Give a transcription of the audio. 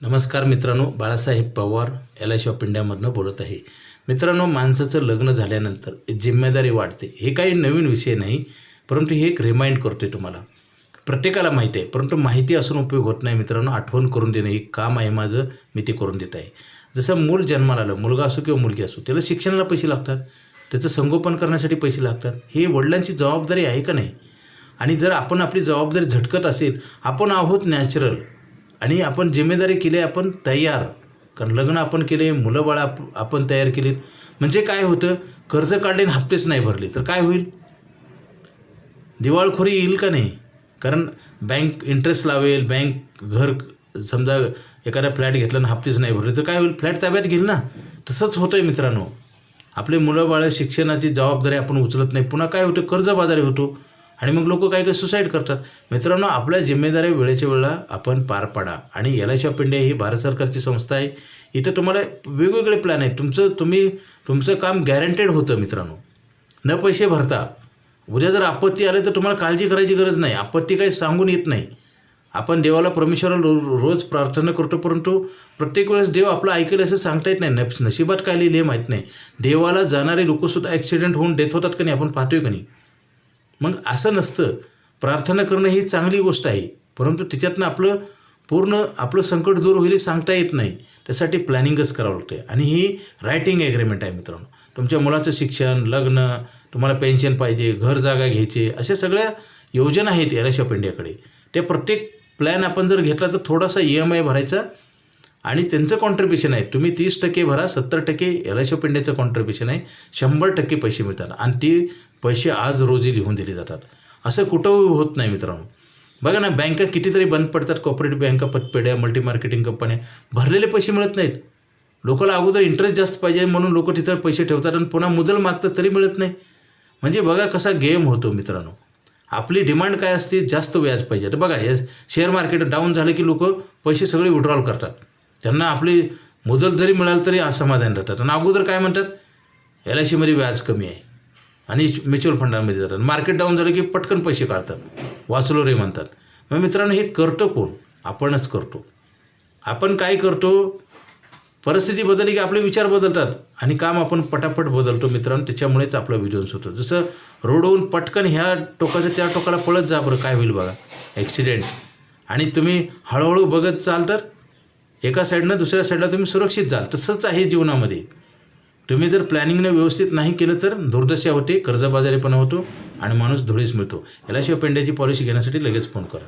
नमस्कार मित्रांनो, Balasaheb Pawar LIC of इंडियामधनं बोलत आहे. मित्रांनो, माणसाचं लग्न झाल्यानंतर जिम्मेदारी वाढते. हे काही नवीन विषय नाही, परंतु हे एक रिमाइंड करते तुम्हाला. प्रत्येकाला माहिती आहे, परंतु माहिती असून उपयोग होत नाही. मित्रांनो, आठवण करून देणं हे काम आहे माझं, मी ते करून देत आहे. जसं मूल जन्माला आलं, मुलगा असो किंवा मुलगी असो, त्याला शिक्षणाला पैसे लागतात, त्याचं संगोपन करण्यासाठी पैसे लागतात. हे वडिलांची जबाबदारी आहे का नाही? आणि जर आपण आपली जबाबदारी झटकत असेल, आपण आहोत नॅचरल आणि आपण जिम्मेदारी केली, आपण तयार, कारण लग्न आपण केले, मुलं बाळा आपण तयार केलीत, म्हणजे काय होतं, कर्ज काढले आणि हप्तेच नाही भरले तर काय होईल? दिवाळखोरी येईल का नाही? कारण बँक इंटरेस्ट लावेल, बँक घर समजा एखादा फ्लॅट घेतला आणि हप्तेच नाही भरले तर काय होईल? फ्लॅट ताब्यात घेईल ना. तसंच होतं आहे मित्रांनो. आपले मुलं बाळं शिक्षणाची जबाबदारी आपण उचलत नाही, पुन्हा काय होतं, कर्जबाजारी होतो आणि मग लोक काय सुसाईड करतात. मित्रांनो, आपल्या जिम्मेदारी वेळेच्या वेळेला आपण पार पाडा. आणि LIC ऑफ इंडिया ही भारत सरकारची संस्था आहे. इथं तुम्हाला वेगवेगळे प्लॅन आहेत. तुमचं काम गॅरंटेड होतं मित्रांनो. न पैसे भरता उद्या जर आपत्ती आले तर तुम्हाला काळजी करायची गरज नाही. आपत्ती काही सांगून येत नाही. आपण देवाला परमेश्वराला रोज प्रार्थना करतो, परंतु प्रत्येक वेळेस देव आपलं ऐकेल असं सांगता येत नाही. नशिबात काय लिहिलं हे माहीत नाही. देवाला जाणारे लोकंसुद्धा ॲक्सिडेंट होऊन डेथ होतात का नाही, आपण पाहतोय का नाही? मग असं नसतं. प्रार्थना करणं ही चांगली गोष्ट आहे, परंतु त्याच्यातनं आपलं संकट दूर होईल सांगता येत नाही. त्यासाठी प्लॅनिंगच करावं लागतं. आणि ही रायटिंग ॲग्रीमेंट आहे मित्रांनो. तुमच्या मुलाचं शिक्षण, लग्न, तुम्हाला पेन्शन पाहिजे, घर जागा घ्यायचे, अशा सगळ्या योजना आहेत LIC ऑफ इंडियाकडे. ते प्रत्येक प्लॅन आपण जर घेतला तर थोडासा EMI भरायचा आणि त्यांचं कॉन्ट्रिब्युशन आहे. तुम्ही 30% भरा, 70% LIC ऑफ इंडियाचं कॉन्ट्रिब्युशन आहे. 100% पैसे मिळतात आणि ते पैसे आज रोजी लिहून दिले जातात. असं कुठं होत नाही मित्रांनो. बघा ना, बँका कितीतरी बंद पडतात, कॉर्पोरेट बँका, पतपेढ्या, मल्टी मार्केटिंग कंपन्या, भरलेले पैसे मिळत नाहीत. लोकांना अगोदर इंटरेस्ट जास्त पाहिजे म्हणून लोक तिथं पैसे ठेवतात आणि पुन्हा मुदल मागतात तरी मिळत नाही. म्हणजे बघा कसा गेम होतो मित्रांनो. आपली डिमांड काय असते, जास्त व्याज पाहिजे. तर बघा, हे शेअर मार्केट डाऊन झालं की लोक पैसे सगळे विड्रॉल करतात. त्यांना आपली मुदल जरी मिळालं तरी असमाधान राहतात. आणि अगोदर काय म्हणतात, LICमध्ये व्याज कमी आहे आणि म्युच्युअल फंडांमध्ये जातात. मार्केट डाऊन झालं की पटकन पैसे काढतात, वाचलो रे म्हणतात. मग मित्रांनो, हे करतो कोण? आपणच करतो. आपण काय करतो, परिस्थिती बदलली की आपले विचार बदलतात आणि काम आपण पटापट बदलतो मित्रांनो. त्याच्यामुळेच आपलं विजन होतं. जसं रोडवरून पटकन ह्या टोकाचं त्या टोकाला पळत जा, बरं काय होईल बघा, ॲक्सिडेंट. आणि तुम्ही हळूहळू बघत चाल तर एका साईडनं दुसऱ्या साईडला तुम्ही सुरक्षित जाल. तसंच आहे जीवनामध्ये. तुम्ही जर प्लॅनिंगनं व्यवस्थित नाही केलं तर दुर्दशा होते, कर्जबाजारीपणा होतो आणि माणूस धुळीस मिळतो. LIC ऑफ इंडियाची पॉलिसी घेण्यासाठी लगेच फोन करा.